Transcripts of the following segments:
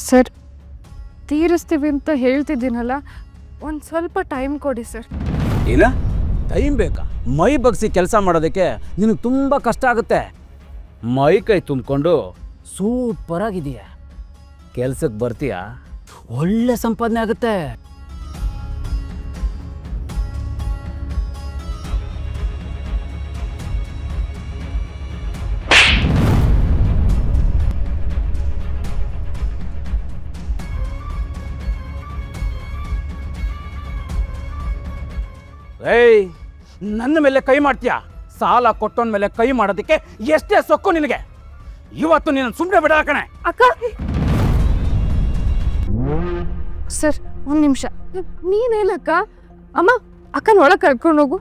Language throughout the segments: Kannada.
ಸರ್, ತೀರಿಸ್ತೀವಿ ಅಂತ ಹೇಳ್ತಿದ್ದೀನಲ್ಲ, ಒಂದು ಸ್ವಲ್ಪ ಟೈಮ್ ಕೊಡಿ ಸರ್. ಏನ ಟೈಮ್ ಬೇಕಾ? ಮೈ ಬಗ್ಸಿ ಕೆಲಸ ಮಾಡೋದಕ್ಕೆ ನಿನಗೆ ತುಂಬ ಕಷ್ಟ ಆಗುತ್ತೆ. ಮೈ ಕೈ ತುಂಬಿಕೊಂಡು ಸೂಪರ್ ಆಗಿದೆಯಾ, ಕೆಲ್ಸಕ್ಕೆ ಬರ್ತೀಯಾ, ಒಳ್ಳೆ ಸಂಪಾದನೆ ಆಗುತ್ತೆ. ಏಯ್, ನನ್ನ ಮೇಲೆ ಕೈ ಮಾಡ್ತೀಯಾ? ಸಾಲ ಕೊಟ್ಟೋನ್ ಮೇಲೆ ಕೈ ಮಾಡೋದಕ್ಕೆ ಎಷ್ಟೇ ಸೊಕ್ಕು ನಿನಗೆ? ಇವತ್ತು ನೀನು ಸುಮ್ಮನೆ ಬಿಡಲ್ಲ ಕಣೆ. ಅಕ್ಕ ಸರ್, ಒಂದು ನಿಮಿಷ. ನೀನೇನಕ್ಕ? ಅಮ್ಮ, ಅಕ್ಕನ ಒಳಗೆ ಕರ್ಕೊಂಡು ಹೋಗು.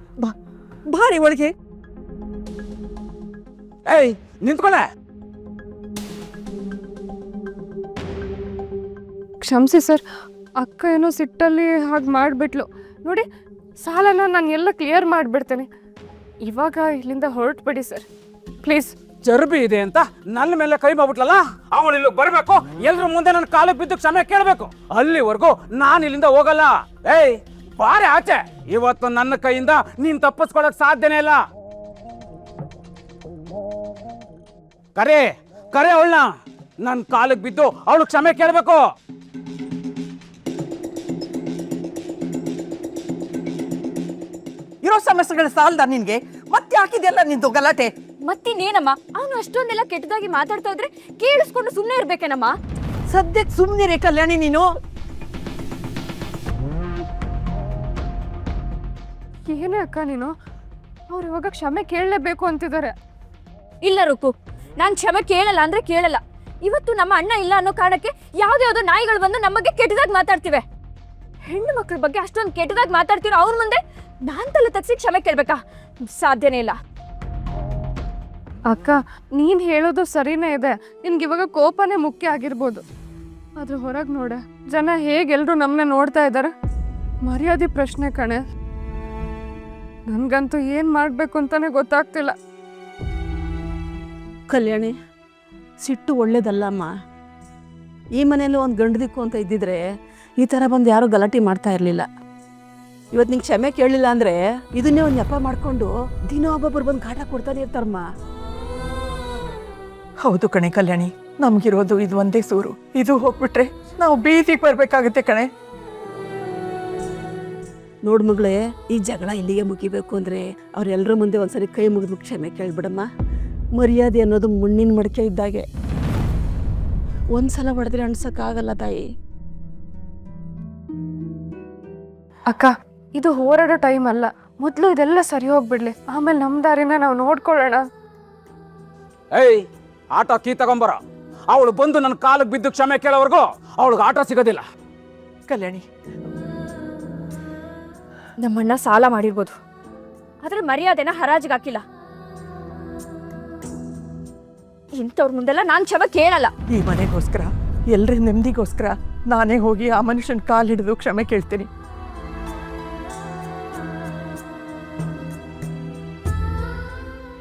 ಬಾರಿ ಒಳಗೆ. ಏಯ್, ನಿಂತ್ಕೊಳ್ಳೆ. ಕ್ಷಮಿಸಿ ಸರ್, ಅಕ್ಕ ಏನೋ ಸಿಟ್ಟಲ್ಲಿ ಹಾಗೆ ಮಾಡಿಬಿಟ್ಲು ನೋಡಿ. ಸಾಲನ ನಾನು ಎಲ್ಲ ಕ್ಲಿಯರ್ ಮಾಡಿಬಿಡ್ತೇನೆ. ಇವಾಗ ಇಲ್ಲಿಂದ ಹೊರಟ್ಬಿಡಿ ಸರ್, ಪ್ಲೀಸ್. ಚರ್ಬಿ ಇದೆ ಅಂತ ನನ್ನ ಮೇಲೆ ಕೈ ಮಾಡ್ಬಿಟ್ಲಲ್ಲ, ಅವಳು ಇಲ್ಲಿಗೆ ಬರಬೇಕು, ಎಲ್ರ ಮುಂದೆ ನನ್ನ ಕಾಲಕ್ಕೆ ಬಿದ್ದು ಕ್ಷಮೆ ಕೇಳಬೇಕು. ಅಲ್ಲಿವರೆಗೂ ನಾನು ಇಲ್ಲಿಂದ ಹೋಗಲ್ಲ. ಏಯ್, ಬಾರೆ ಆಚೆ. ಇವತ್ತು ನನ್ನ ಕೈಯಿಂದ ನೀನ್ ತಪ್ಪಿಸ್ಕೊಳಕ್ ಸಾಧ್ಯನೇ ಇಲ್ಲ. ಕರೆ ಕರೆ ಅವಳನ್ನ, ನನ್ನ ಕಾಲಕ್ಕೆ ಬಿದ್ದು ಅವಳು ಕ್ಷಮೆ ಕೇಳಬೇಕು. ಇರೋ ಸಮಸ್ಯೆಗಳ ಸಾಲದ ನಿನ್ಗೆ ಮತ್ತೆ ಹಾಕಿದೆಲ್ಲ ನಿಂದು ಗಲಾಟೆ. ಮತ್ತಿನ್ನೇನಮ್ಮ, ಅವನು ಅಷ್ಟೊಂದೆಲ್ಲ ಕೆಟ್ಟದಾಗಿ ಮಾತಾಡ್ತಾ ಇದ್ರೆ ಕೇಳಿಸ್ಕೊಂಡು ಸುಮ್ಮನೆ ಇರ್ಬೇಕೇನಮ್ಮ? ಸದ್ಯಕ್ಕೆ ಸುಮ್ಮನಿರೇ ಕಲ್ಯಾಣಿ ನೀನು. ಏನೇ ಅಕ್ಕ ನೀನು? ಅವ್ರು ಇವಾಗ ಕ್ಷಮೆ ಕೇಳಲೇಬೇಕು ಅಂತಿದ್ದಾರೆ. ಇಲ್ಲ ರುಕ್ಕು, ನಾನು ಕ್ಷಮೆ ಕೇಳಲ್ಲ ಅಂದ್ರೆ ಕೇಳಲ್ಲ. ಇವತ್ತು ನಮ್ಮ ಅಣ್ಣ ಇಲ್ಲ ಅನ್ನೋ ಕಾರಣಕ್ಕೆ ಯಾವ್ದ್ಯಾವ್ದೋ ನಾಯಿಗಳು ಬಂದು ನಮ್ಮ ಬಗ್ಗೆ ಕೆಟ್ಟದಾಗಿ ಮಾತಾಡ್ತಿವೆ. ಹೆಣ್ಣು ಮಕ್ಕಳ ಬಗ್ಗೆ ಅಷ್ಟೊಂದು ಕೆಟ್ಟದಾಗಿ ಮಾತಾಡ್ತಿರೋ ಅವ್ರ ಮುಂದೆ ನಾನ್ ತಲೆ ತಗ್ಸಿ ಕ್ಷಮೆ ಕೇಳ್ಬೇಕಾ? ಸಾಧ್ಯನೇ ಇಲ್ಲ. ಅಕ್ಕ, ನೀನು ಹೇಳೋದು ಸರಿನೇ ಇದೆ. ನಿನ್ಗೆ ಇವಾಗ ಕೋಪನೇ ಮುಖ್ಯ ಆಗಿರ್ಬೋದು, ಆದ್ರೆ ಹೊರಗೆ ನೋಡ ಜನ ಹೇಗೆಲ್ಲರೂ ನಮ್ಮನ್ನ ನೋಡ್ತಾ ಇದ್ದಾರೆ. ಮರ್ಯಾದೆ ಪ್ರಶ್ನೆ ಕಣೆ. ನನಗಂತೂ ಏನು ಮಾಡಬೇಕು ಅಂತಾನೆ ಗೊತ್ತಾಗ್ತಿಲ್ಲ. ಕಲ್ಯಾಣಿ, ಸಿಟ್ಟು ಒಳ್ಳೇದಲ್ಲಮ್ಮ. ಈ ಮನೆಯಲ್ಲಿ ಒಂದು ಗಂಡದಿಕ್ಕು ಅಂತ ಇದ್ದಿದ್ರೆ ಈ ಥರ ಬಂದು ಯಾರೂ ಗಲಾಟೆ ಮಾಡ್ತಾ ಇರಲಿಲ್ಲ. ಇವತ್ತು ನಿಂಗೆ ಕ್ಷಮೆ ಕೇಳಲಿಲ್ಲ ಅಂದರೆ ಇದನ್ನೇ ಒಂದು ನೆಪ ಮಾಡಿಕೊಂಡು ದಿನ ಒಬ್ಬೊಬ್ಬರು ಬಂದು ಕಾಟ ಕೊಡ್ತಾನೆ ಇರ್ತಾರಮ್ಮ. ಹೌದು ಕಣೆ ಕಲ್ಯಾಣಿ, ನಮಗಿರೋದು ಇದು ಒಂದೇ ಸೂರು. ಇದು ಹೋಗ್ಬಿಟ್ರೆ ನಾವು ಬೀದಿಗೆ ಬರಬೇಕಾಗುತ್ತೆ ಕಣೆ. ನೋಡು ಮಗಳೇ, ಈ ಜಗಳ ಇಲ್ಲಿಗೆ ಮುಗಿಬೇಕು ಅಂದರೆ ಅವರೆಲ್ಲರ ಮುಂದೆ ಒಂದ್ಸರಿ ಕೈ ಮುಗಿದು ಕ್ಷಮೆ ಕೇಳ್ಬಿಡಮ್ಮ. ಮರ್ಯಾದೆ ಅನ್ನೋದು ಮುಣ್ಣಿನ ಮಡಿಕೆ ಇದ್ದಾಗೆ, ಒಂದ್ಸಲ ಹೊಡೆದ್ರೆ ಅನ್ಸಕ್ಕಾಗಲ್ಲ ತಾಯಿ. ಅಕ್ಕ, ಇದು ಹೋರಾಡೋ ಟೈಮ್ ಅಲ್ಲ. ಮೊದಲು ಇದೆಲ್ಲ ಸರಿ ಹೋಗ್ಬಿಡ್ಲಿ, ಆಮೇಲೆ ನಮ್ಮ ದಾರಿನ ನಾವು ನೋಡ್ಕೊಳ್ಳೋಣ. ಏಯ್, ಆಟೋ ಕೀ ತಗೊಂಬರ. ಅವಳು ಬಂದು ನನ್ನ ಕಾಲಕ್ಕೆ ಬಿದ್ದು ಕ್ಷಮೆ ಕೇಳೋವರೆಗೂ ಅವಳಿಗೆ ಆಟೋ ಸಿಗೋದಿಲ್ಲ. ಕಲ್ಯಾಣಿ, ನಮ್ಮಣ್ಣ ಸಾಲ ಮಾಡಿರ್ಬೋದು, ಆದ್ರೆ ಮರ್ಯಾದೆನ ಹರಾಜಿಗೆ ಹಾಕಿಲ್ಲ. ಇಂಥವ್ರ ಮುಂದೆಲ್ಲ ನಾನು ಕ್ಷಮೆ ಕೇಳಲ್ಲ. ಈ ಮನೆಗೋಸ್ಕರ, ಎಲ್ಲರ ನೆಮ್ಮದಿಗೋಸ್ಕರ ನಾನೇ ಹೋಗಿ ಆ ಮನುಷ್ಯನ ಕಾಲು ಹಿಡಿದು ಕ್ಷಮೆ ಕೇಳ್ತೀನಿ.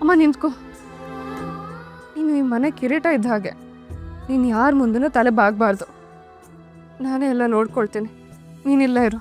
ಅಮ್ಮ ನಿಂತ್ಕೋ. ನೀನು ಈ ಮನೆ ಕಿರೀಟ ಇದ್ದ ಹಾಗೆ, ನೀನು ಯಾರ ಮುಂದೂ ತಲೆ ಬಾಗಬಾರ್ದು. ನಾನೇ ಎಲ್ಲ ನೋಡ್ಕೊಳ್ತೀನಿ, ನೀನಿಲ್ಲ ಇರು.